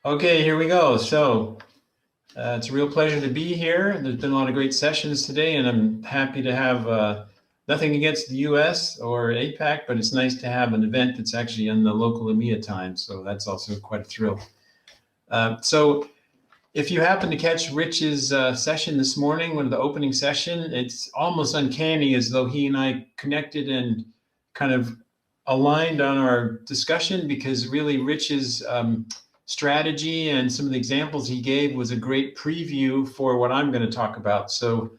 Okay, here we go. So it's a real pleasure to be here. There's been a lot of great sessions today, and I'm happy to have nothing against the US or APAC, but it's nice to have an event that's actually in the local EMEA time. So that's also quite a thrill. So if you happen to catch Rich's session this morning, one of the opening session, it's almost uncanny as though he and I connected and kind of aligned on our discussion, because really Rich's strategy and some of the examples he gave was a great preview for what I'm going to talk about. So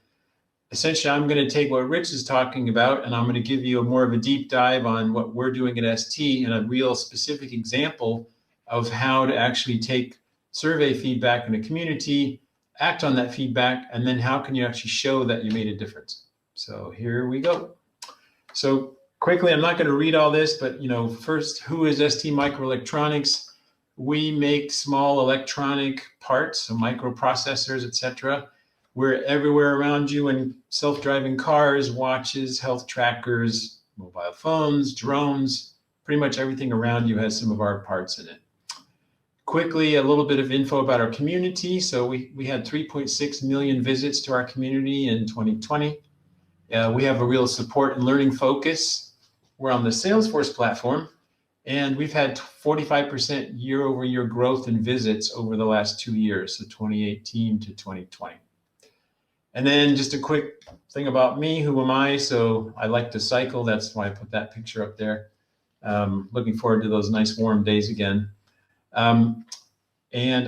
essentially, I'm going to take what Rich is talking about, and I'm going to give you more of a deep dive on what we're doing at ST and a real specific example of how to actually take survey feedback in a community, act on that feedback, and then how can you actually show that you made a difference. So here we go. So quickly, I'm not going to read all this, but first, who is STMicroelectronics? We make small electronic parts, so microprocessors, etc. We're everywhere around you in self-driving cars, watches, health trackers, mobile phones, drones. Pretty much everything around you has some of our parts in it. Quickly, a little bit of info about our community. So we had 3.6 million visits to our community in 2020. We have a real support and learning focus. We're on the Salesforce platform, and we've had 45% year-over-year growth in visits over the last 2 years, so 2018 to 2020. And then just a quick thing about me, who am I? So I like to cycle, that's why I put that picture up there. Looking forward to those nice warm days again. And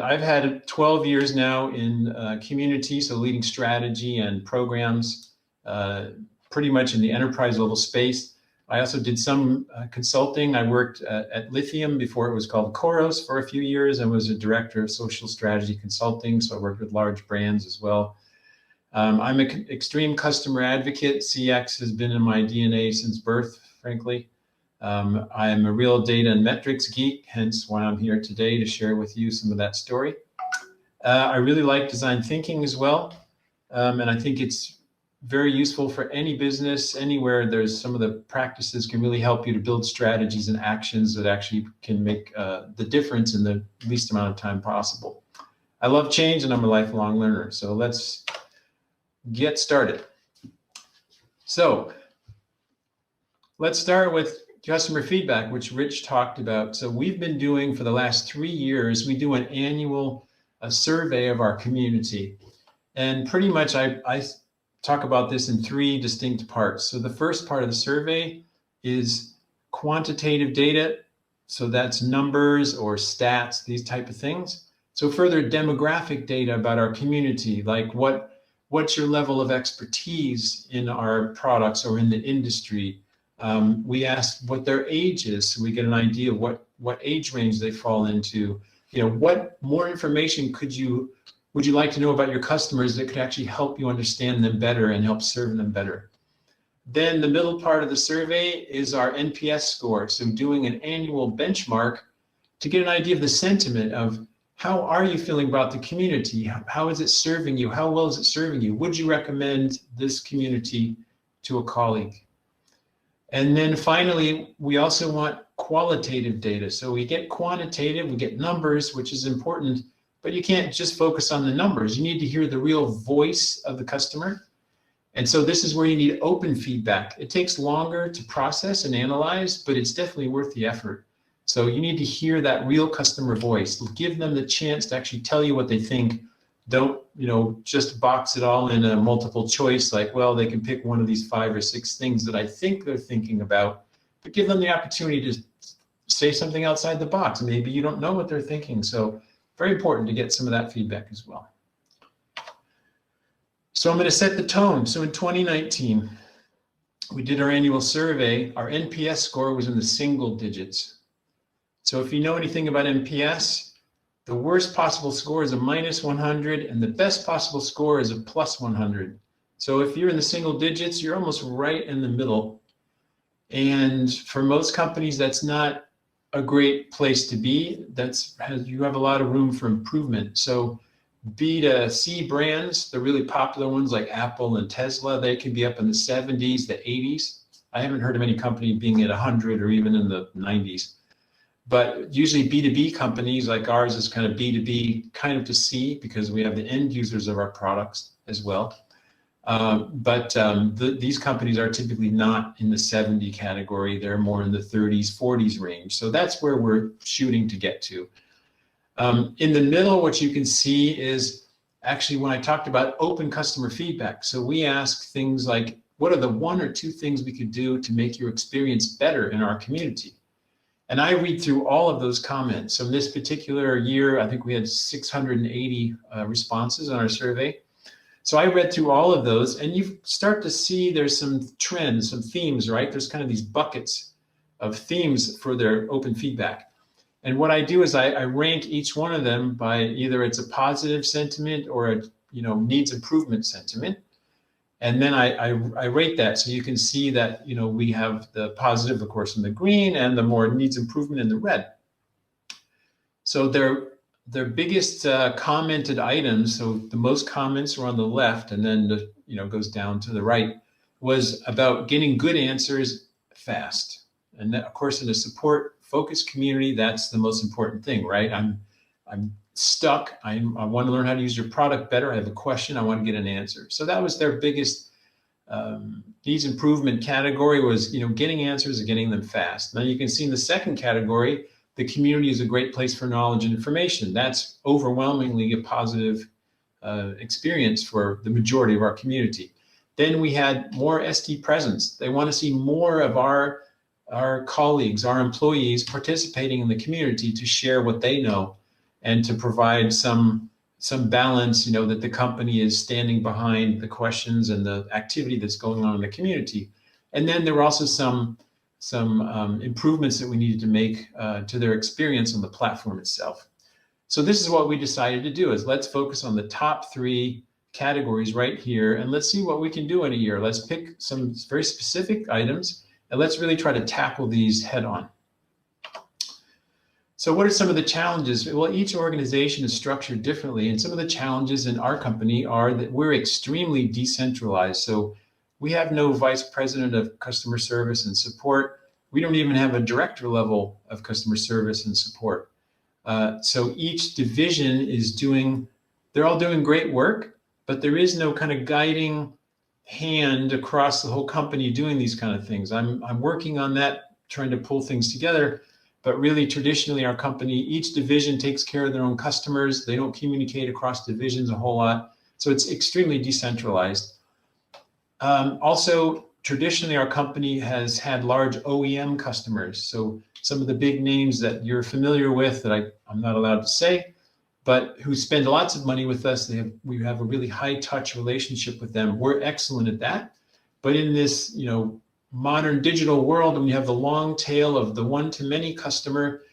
I've had 12 years now in community, so leading strategy and programs, pretty much in the enterprise level space. I also did some consulting. I worked at Lithium before it was called Khoros for a few years, and was a director of social strategy consulting, so I worked with large brands as well. I'm an extreme customer advocate. CX has been in my DNA since birth, frankly. I am a real data and metrics geek, hence why I'm here today to share with you some of that story. I really like design thinking as well, and I think it's very useful for any business, anywhere. There's some of the practices can really help you to build strategies and actions that actually can make the difference in the least amount of time possible. I love change, and I'm a lifelong learner. So let's get started. So let's start with customer feedback, which Rich talked about. So we've been doing for the last 3 years, we do an annual survey of our community. And pretty much I talk about this in 3 distinct parts. So the first part of the survey is quantitative data. So that's numbers or stats, these type of things. So further demographic data about our community, like what's your level of expertise in our products or in the industry. We ask what their age is, so we get an idea of what age range they fall into. What more information would you like to know about your customers that could actually help you understand them better and help serve them better? Then the middle part of the survey is our NPS score. So doing an annual benchmark to get an idea of the sentiment of how are you feeling about the community? How is it serving you? How well is it serving you? Would you recommend this community to a colleague? And then finally, we also want qualitative data. So we get quantitative, we get numbers, which is important, but you can't just focus on the numbers. You need to hear the real voice of the customer. And so this is where you need open feedback. It takes longer to process and analyze, but it's definitely worth the effort. So you need to hear that real customer voice. Give them the chance to actually tell you what they think. Don't, just box it all in a multiple choice, like, well, they can pick one of these 5 or 6 things that I think they're thinking about, but give them the opportunity to say something outside the box. Maybe you don't know what they're thinking. So very important to get some of that feedback as well. So I'm going to set the tone. So in 2019, we did our annual survey. Our NPS score was in the single digits. So if you know anything about NPS, the worst possible score is a -100, and the best possible score is a +100. So if you're in the single digits, you're almost right in the middle. And for most companies, that's not a great place to be. You have a lot of room for improvement. So B2C brands, the really popular ones like Apple and Tesla, they can be up in the 70s, the 80s. I haven't heard of any company being at 100 or even in the 90s. But usually B2B companies like ours is kind of B2B, kind of to C, because we have the end users of our products as well. These companies are typically not in the 70 category. They're more in the 30s, 40s range. So that's where we're shooting to get to. In the middle, what you can see is actually when I talked about open customer feedback. So we ask things like, what are the 1 or 2 things we could do to make your experience better in our community? And I read through all of those comments. So in this particular year, I think we had 680 responses on our survey. So I read through all of those, and you start to see there's some trends, some themes, right? There's kind of these buckets of themes for their open feedback. And what I do is I rank each one of them by either it's a positive sentiment or a needs improvement sentiment. And then I rate that. So you can see that we have the positive, of course, in the green, and the more needs improvement in the red. So their biggest commented items, so the most comments were on the left, and then goes down to the right, was about getting good answers fast. And that, of course, in a support focused community, that's the most important thing, right? I'm stuck. I want to learn how to use your product better. I have a question. I want to get an answer. So that was their biggest needs improvement category, was getting answers and getting them fast. Now you can see in the second category, the community is a great place for knowledge and information. That's overwhelmingly a positive experience for the majority of our community. Then we had more ST presence. They want to see more of our colleagues, our employees participating in the community to share what they know and to provide some balance, that the company is standing behind the questions and the activity that's going on in the community. And then there were also some improvements that we needed to make to their experience on the platform itself. So this is what we decided to do, is let's focus on the top 3 categories right here, and let's see what we can do in a year. Let's pick some very specific items, and let's really try to tackle these head on. So what are some of the challenges? Well, each organization is structured differently, and some of the challenges in our company are that we're extremely decentralized. So we have no vice president of customer service and support. We don't even have a director level of customer service and support. So each division they're all doing great work, but there is no kind of guiding hand across the whole company doing these kind of things. I'm working on that, trying to pull things together. But really, traditionally, our company, each division takes care of their own customers. They don't communicate across divisions a whole lot. So it's extremely decentralized. Also, traditionally, our company has had large OEM customers. So some of the big names that you're familiar with that I'm not allowed to say, but who spend lots of money with us, we have a really high touch relationship with them. We're excellent at that. But in this, modern digital world, when you have the long tail of the one-to-many customer,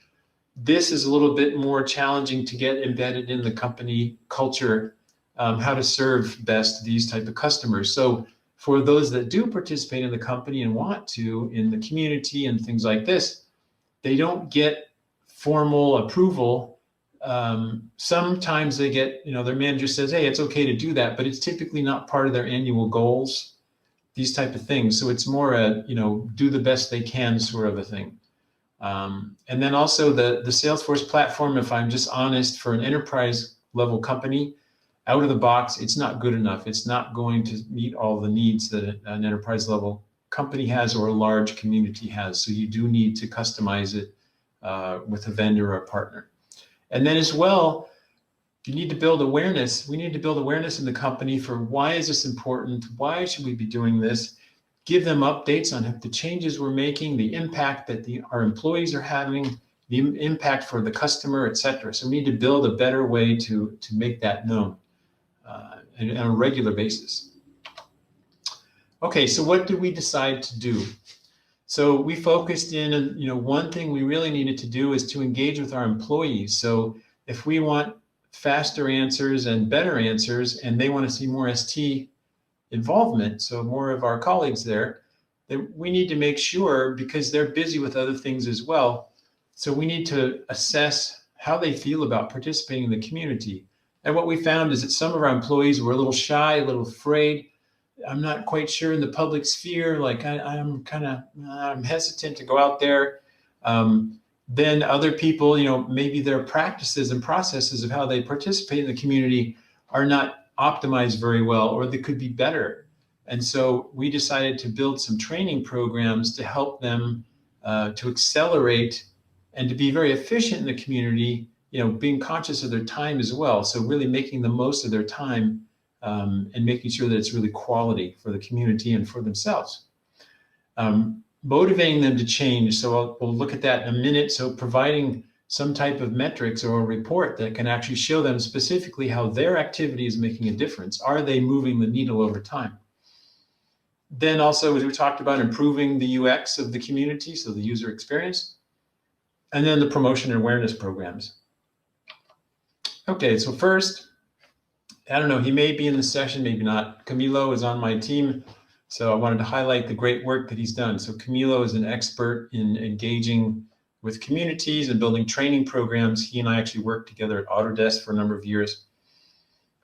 this is a little bit more challenging to get embedded in the company culture, how to serve best these type of customers. So for those that do participate in the company and want to in the community and things like this, they don't get formal approval. Sometimes they get, their manager says, hey, it's okay to do that, but it's typically not part of their annual goals, these type of things. So it's more a, do the best they can sort of a thing. And then also the Salesforce platform, if I'm just honest, for an enterprise level company, out of the box, it's not good enough. It's not going to meet all the needs that an enterprise level company has or a large community has. So you do need to customize it with a vendor or a partner. And then as well, you need to build awareness. We need to build awareness in the company for why is this important? Why should we be doing this? Give them updates on the changes we're making, the impact that our employees are having, the impact for the customer, et cetera. So we need to build a better way to make that known on a regular basis. Okay, so what did we decide to do? So we focused in, one thing we really needed to do is to engage with our employees. So if we want faster answers and better answers, and they want to see more ST involvement, so more of our colleagues there, then we need to make sure, because they're busy with other things as well, so we need to assess how they feel about participating in the community. And what we found is that some of our employees were a little shy, a little afraid. I'm not quite sure in the public sphere, like I'm hesitant to go out there. then other people, maybe their practices and processes of how they participate in the community are not optimized very well, or they could be better. And so we decided to build some training programs to help them to accelerate and to be very efficient in the community, being conscious of their time as well. So really making the most of their time and making sure that it's really quality for the community and for themselves. Motivating them to change. So we'll look at that in a minute. So providing some type of metrics or a report that can actually show them specifically how their activity is making a difference. Are they moving the needle over time? Then also, as we talked about, improving the UX of the community, so the user experience, and then the promotion and awareness programs. Okay, so first, I don't know, he may be in the session, maybe not. Camilo is on my team. So I wanted to highlight the great work that he's done. So Camilo is an expert in engaging with communities and building training programs. He and I actually worked together at Autodesk for a number of years.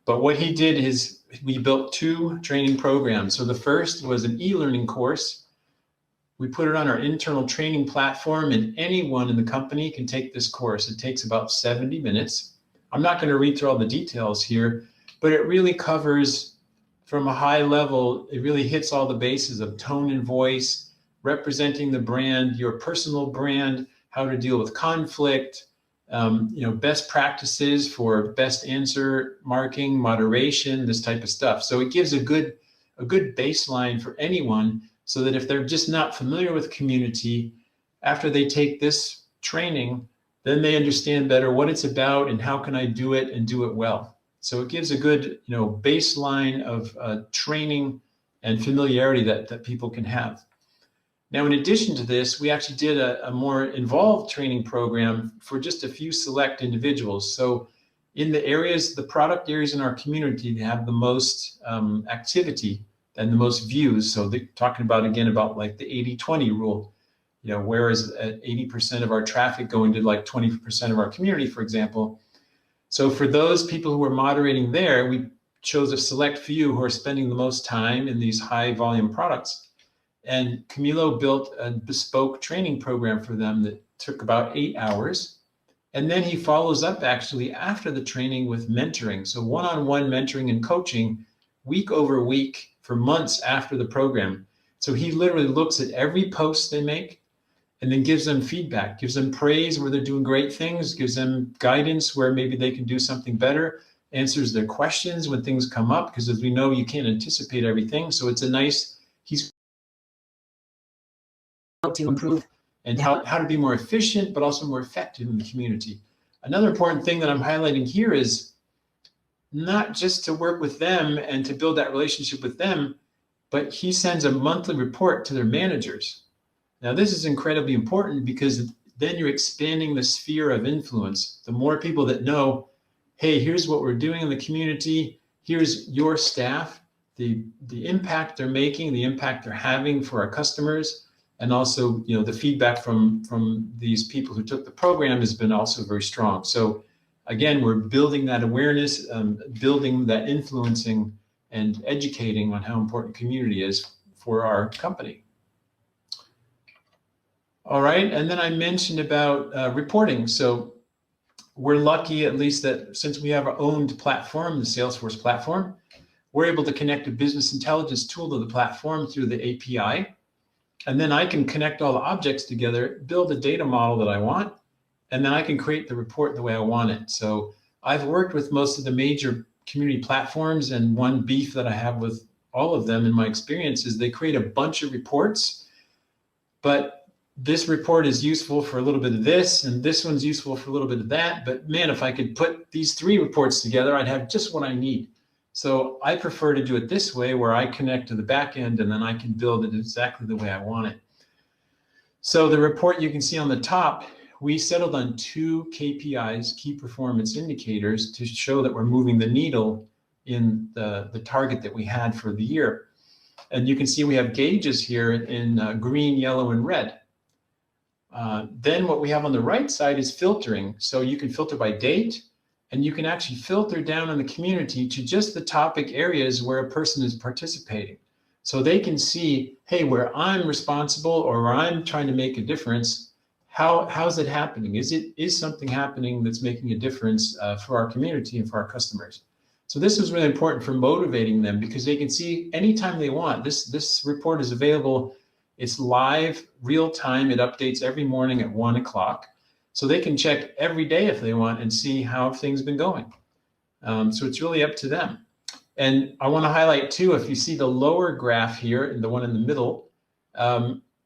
But what he did is we built 2 training programs. So the first was an e-learning course. We put it on our internal training platform, and anyone in the company can take this course. It takes about 70 minutes. I'm not going to read through all the details here, but it really covers from a high level, it really hits all the bases of tone and voice, representing the brand, your personal brand, how to deal with conflict, best practices for best answer marking, moderation, this type of stuff. So it gives a good baseline for anyone, so that if they're just not familiar with community, after they take this training, then they understand better what it's about and how can I do it and do it well. So it gives a good, baseline of training and familiarity that people can have. Now, in addition to this, we actually did a more involved training program for just a few select individuals. So in the product areas in our community, they have the most activity and the most views. So they're talking about like the 80-20 rule, whereas at 80% of our traffic going to like 20% of our community, for example. So for those people who are moderating there, we chose a select few who are spending the most time in these high volume products. And Camilo built a bespoke training program for them that took about 8 hours. And then he follows up actually after the training with mentoring. So one-on-one mentoring and coaching week over week for months after the program. So he literally looks at every post they make and then gives them feedback, gives them praise where they're doing great things, gives them guidance where maybe they can do something better, answers their questions when things come up, because as we know, you can't anticipate everything. So it's he's to improve and how to be more efficient, but also more effective in the community. Another important thing that I'm highlighting here is not just to work with them and to build that relationship with them, but he sends a monthly report to their managers. Now, this is incredibly important because then you're expanding the sphere of influence. The more people that know, hey, here's what we're doing in the community, here's your staff, the impact they're making, the impact they're having for our customers, and also, the feedback from these people who took the program has been also very strong. So again, we're building that awareness, building that influencing and educating on how important community is for our company. All right, and then I mentioned about reporting. So we're lucky, at least, that since we have our owned platform, the Salesforce platform, we're able to connect a business intelligence tool to the platform through the API. And then I can connect all the objects together, build a data model that I want, and then I can create the report the way I want it. So I've worked with most of the major community platforms, and one beef that I have with all of them in my experience is they create a bunch of reports, but this report is useful for a little bit of this, and this one's useful for a little bit of that. But man, if I could put these 3 reports together, I'd have just what I need. So I prefer to do it this way, where I connect to the back end and then I can build it exactly the way I want it. So the report you can see on the top, we settled on 2 KPIs, key performance indicators, to show that we're moving the needle in the target that we had for the year. And you can see we have gauges here in green, yellow, and red. Then what we have on the right side is filtering. So you can filter by date, and you can actually filter down in the community to just the topic areas where a person is participating. So they can see, hey, where I'm responsible or where I'm trying to make a difference, how's it happening? Is something happening that's making a difference for our community and for our customers? So this was really important for motivating them, because they can see anytime they want. This report is available. It's live, real time. It updates every morning at 1 o'clock. So they can check every day if they want and see how things been going. So it's really up to them. And I want to highlight too, if you see the lower graph here, the one in the middle,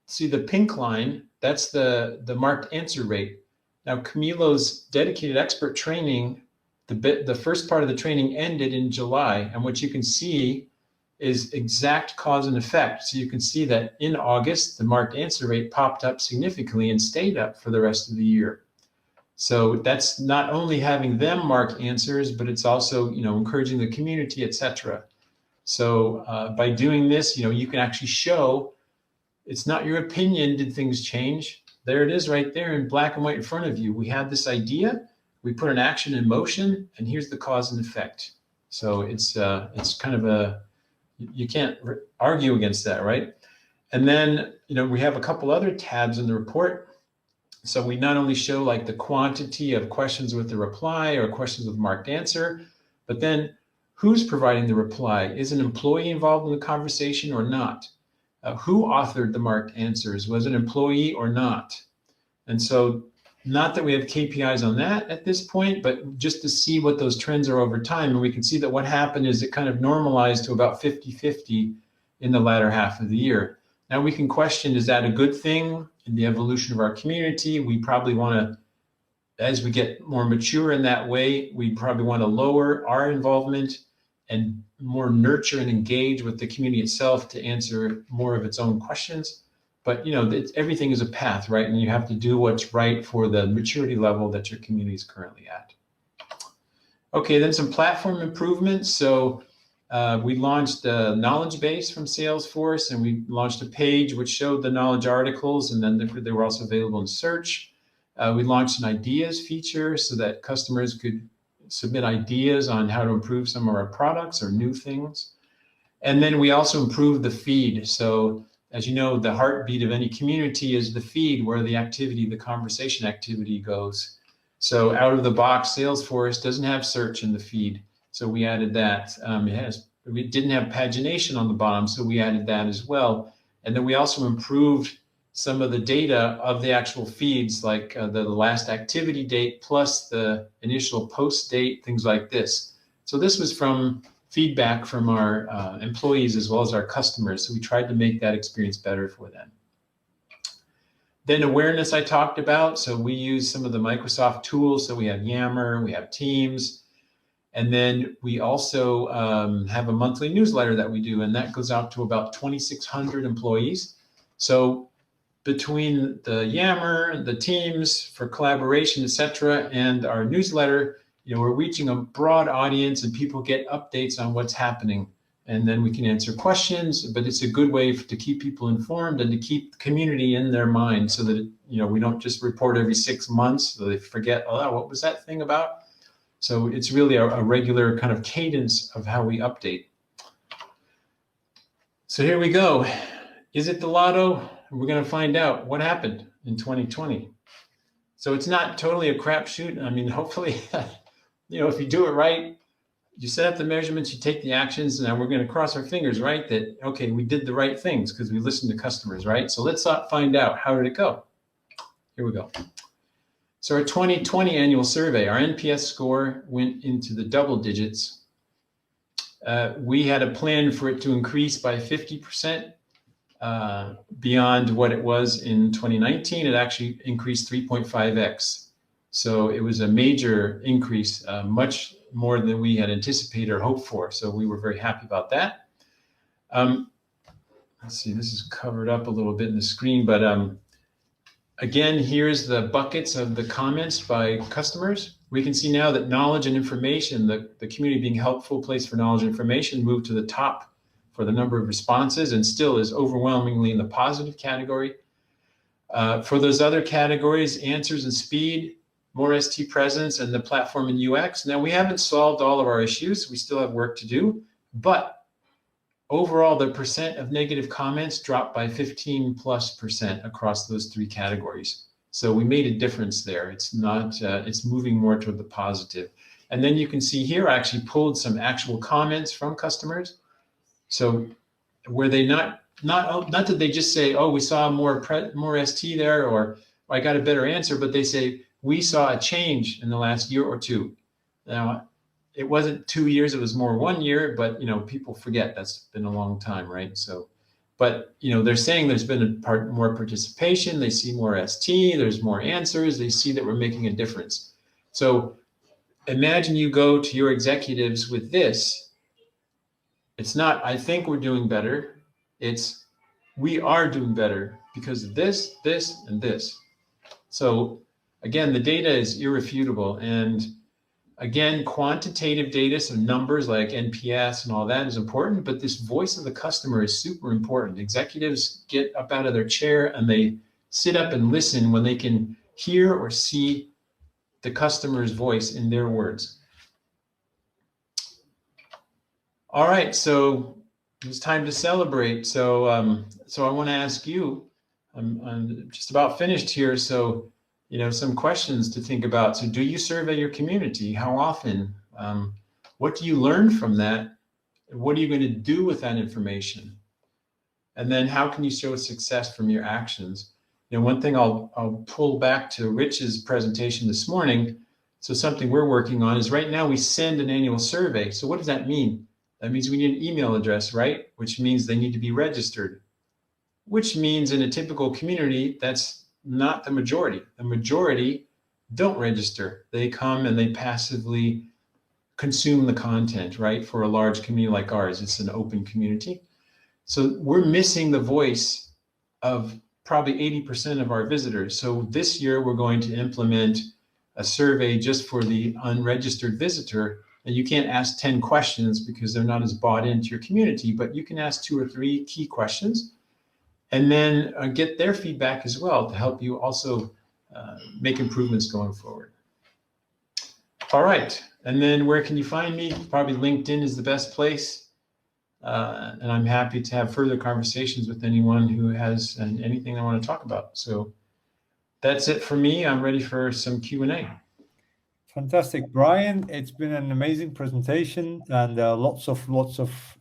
see the pink line, that's the marked answer rate. Now, Camilo's dedicated expert training, the first part of the training ended in July, and what you can see is exact cause and effect. So you can see that in August, the marked answer rate popped up significantly and stayed up for the rest of the year. So that's not only having them mark answers, but it's also, encouraging the community, etc. So by doing this, you can actually show it's not your opinion. Did things change? There it is right there in black and white in front of you. We had this idea, we put an action in motion, and here's the cause and effect. So it's kind of you can't argue against that, right? And then, we have a couple other tabs in the report. So we not only show like the quantity of questions with the reply or questions with marked answer, but then who's providing the reply? Is an employee involved in the conversation or not? Who authored the marked answers? Was it an employee or not? And so, not that we have KPIs on that at this point, but just to see what those trends are over time. And we can see that what happened is it kind of normalized to about 50-50 in the latter half of the year. Now we can question, is that a good thing in the evolution of our community? We probably want to, as we get more mature in that way, we probably want to lower our involvement and more nurture and engage with the community itself to answer more of its own questions. But everything is a path, right? And you have to do what's right for the maturity level that your community is currently at. Okay, then some platform improvements. So we launched a knowledge base from Salesforce, and we launched a page which showed the knowledge articles, and then they were also available in search. We launched an ideas feature so that customers could submit ideas on how to improve some of our products or new things. And then we also improved the feed. So as you know, the heartbeat of any community is the feed, where the conversation activity goes. So out of the box, Salesforce doesn't have search in the feed. So we added that. We didn't have pagination on the bottom, so we added that as well. And then we also improved some of the data of the actual feeds, like the last activity date plus the initial post date, things like this. So this was from feedback from our employees as well as our customers. So we tried to make that experience better for them. Then awareness I talked about. So we use some of the Microsoft tools. So we have Yammer, we have Teams. And then we also have a monthly newsletter that we do, and that goes out to about 2,600 employees. So between the Yammer, the Teams for collaboration, etc., and our newsletter, we're reaching a broad audience, and people get updates on what's happening. And then we can answer questions, but it's a good way to keep people informed and to keep the community in their mind, so that we don't just report every 6 months so they forget, oh, what was that thing about? So it's really a regular kind of cadence of how we update. So here we go. Is it the lotto? We're going to find out what happened in 2020. So it's not totally a crapshoot. I mean, hopefully, if you do it right, you set up the measurements, you take the actions, and now we're going to cross our fingers, right? That, okay, we did the right things because we listened to customers, right? So let's find out, how did it go? Here we go. So our 2020 annual survey, our NPS score went into the double digits. We had a plan for it to increase by 50%. Beyond what it was in 2019, it actually increased 3.5x. So it was a major increase, much more than we had anticipated or hoped for. So we were very happy about that. Let's see, this is covered up a little bit in the screen, but again, here's the buckets of the comments by customers. We can see now that knowledge and information, the community being a helpful place for knowledge and information, moved to the top for the number of responses, and still is overwhelmingly in the positive category. For those other categories, answers and speed, more ST presence, and the platform and UX. Now, we haven't solved all of our issues. We still have work to do, but overall, the percent of negative comments dropped by 15+% across those three categories. So we made a difference there. It's not, it's moving more toward the positive. And then you can see here, I actually pulled some actual comments from customers. So where they not that they just say, oh, we saw more ST there, or I got a better answer, but they say, we saw a change in the last year or two. Now, it wasn't 2 years, it was more 1 year, but people forget that's been a long time, right? So, but they're saying there's been more participation, they see more ST, there's more answers, they see that we're making a difference. So imagine you go to your executives with this. It's not, I think we're doing better. It's, we are doing better because of this, this, and this. So again, the data is irrefutable. And again, quantitative data, so numbers like NPS and all that is important, but this voice of the customer is super important. Executives get up out of their chair and they sit up and listen when they can hear or see the customer's voice in their words. All right, so it's time to celebrate. So, so I want to ask you, I'm just about finished here. So, some questions to think about. So do you survey your community? How often? What do you learn from that? What are you going to do with that information? And then how can you show success from your actions? One thing I'll pull back to Rich's presentation this morning. So something we're working on is right now we send an annual survey. So what does that mean? That means we need an email address, right? Which means they need to be registered, which means in a typical community, that's not the majority. The majority don't register. They come and they passively consume the content, right? For a large community like ours, it's an open community. So we're missing the voice of probably 80% of our visitors. So this year we're going to implement a survey just for the unregistered visitor. And you can't ask 10 questions because they're not as bought into your community, but you can ask 2 or 3 key questions and then get their feedback as well to help you also make improvements going forward. All right, and then where can you find me? Probably LinkedIn is the best place. And I'm happy to have further conversations with anyone who has anything they want to talk about. So that's it for me. I'm ready for some Q&A. Fantastic, Brian. It's been an amazing presentation and lots of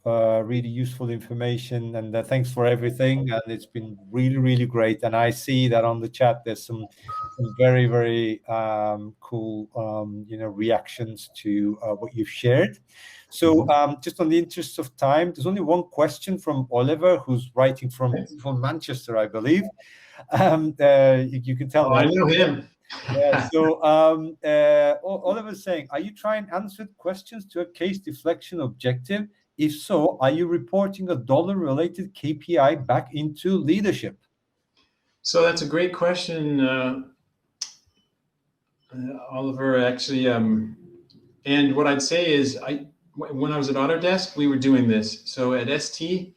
really useful information. And thanks for everything. And it's been really, really great. And I see that on the chat there's some very, very cool reactions to what you've shared. So just on the interest of time, there's only one question from Oliver, who's writing from Manchester, I believe. You can tell. Oh, I know him. Yeah, so Oliver's saying, are you trying answered questions to a case deflection objective? If so, are you reporting a dollar-related KPI back into leadership? So that's a great question, Oliver, actually. And what I'd say is, when I was at Autodesk, we were doing this. So at ST,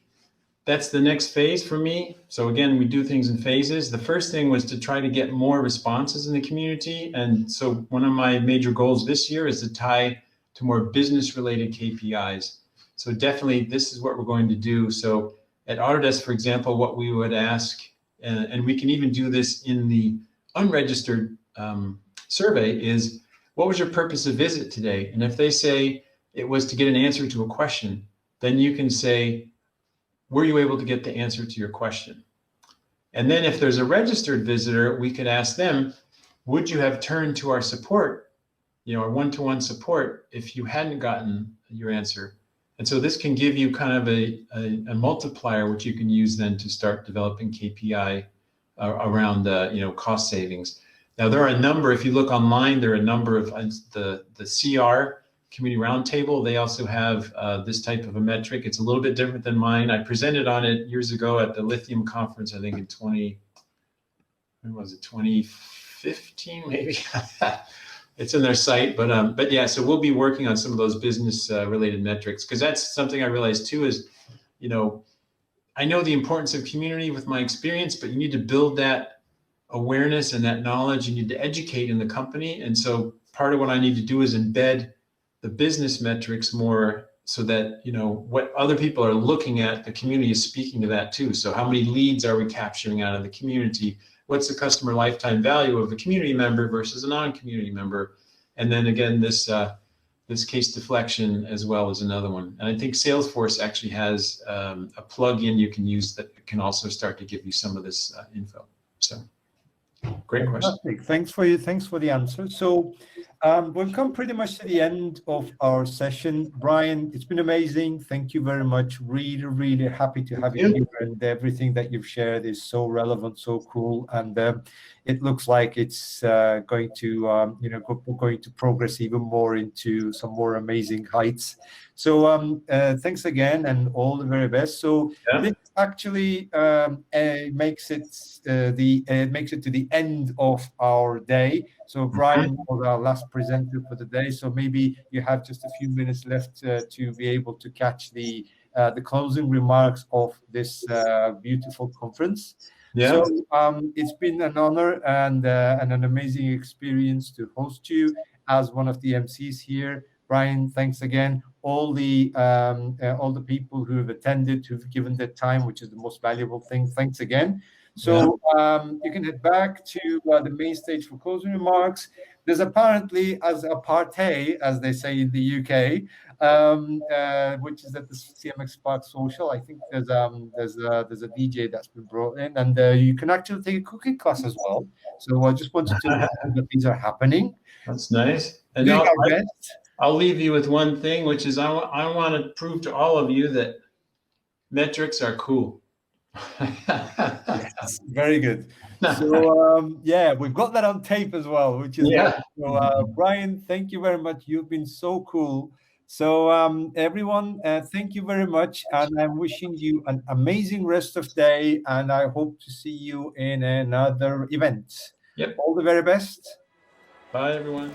that's the next phase for me. So again, we do things in phases. The first thing was to try to get more responses in the community. And so one of my major goals this year is to tie to more business-related KPIs. So definitely this is what we're going to do. So at Autodesk, for example, what we would ask, and we can even do this in the unregistered survey, is what was your purpose of visit today? And if they say it was to get an answer to a question, then you can say, were you able to get the answer to your question? And then if there's a registered visitor, we could ask them, would you have turned to our support, our one-to-one support, if you hadn't gotten your answer? And so this can give you kind of a multiplier, which you can use then to start developing KPI around cost savings. Now there are a number, if you look online, there are a number of the CR, Community Roundtable, they also have this type of a metric. It's a little bit different than mine. I presented on it years ago at the Lithium conference, I think in 2015 maybe? It's in their site, but yeah, so we'll be working on some of those business related metrics, because that's something I realized too is, I know the importance of community with my experience, but you need to build that awareness and that knowledge. You need to educate in the company. And so part of what I need to do is embed the business metrics more so that, what other people are looking at, the community is speaking to that too. So how many leads are we capturing out of the community? What's the customer lifetime value of a community member versus a non-community member? And then again, this case deflection as well is another one. And I think Salesforce actually has a plugin you can use that can also start to give you some of this info. So great question. Thanks for the answer. So we've come pretty much to the end of our session. Brian, it's been amazing. Thank you very much. Really, really happy to have you here, and everything that you've shared is so relevant, so cool, and it looks like it's going to progress even more into some more amazing heights. So thanks again, and all the very best. So this actually makes it to the end of our day. So Brian was our last presenter for the day. So maybe you have just a few minutes left to be able to catch the closing remarks of this beautiful conference. Yeah. So it's been an honor and an amazing experience to host you as one of the MCs here. Brian, thanks again. All the people who have attended, who've given their time, which is the most valuable thing. Thanks again. So you can head back to the main stage for closing remarks. There's apparently as a party, as they say in the UK, which is at the CMX Spark Social. I think there's a DJ that's been brought in, and you can actually take a cooking class as well. So I just wanted to know that these are happening. That's nice. And I'll leave you with one thing, which is I want to prove to all of you that metrics are cool. Yes, very good. So yeah, we've got that on tape as well, which is so, Brian, thank you very much. You've been so cool. So everyone, thank you very much, and I'm wishing you an amazing rest of day, and I hope to see you in another event. Yep. All the very best. Bye, everyone.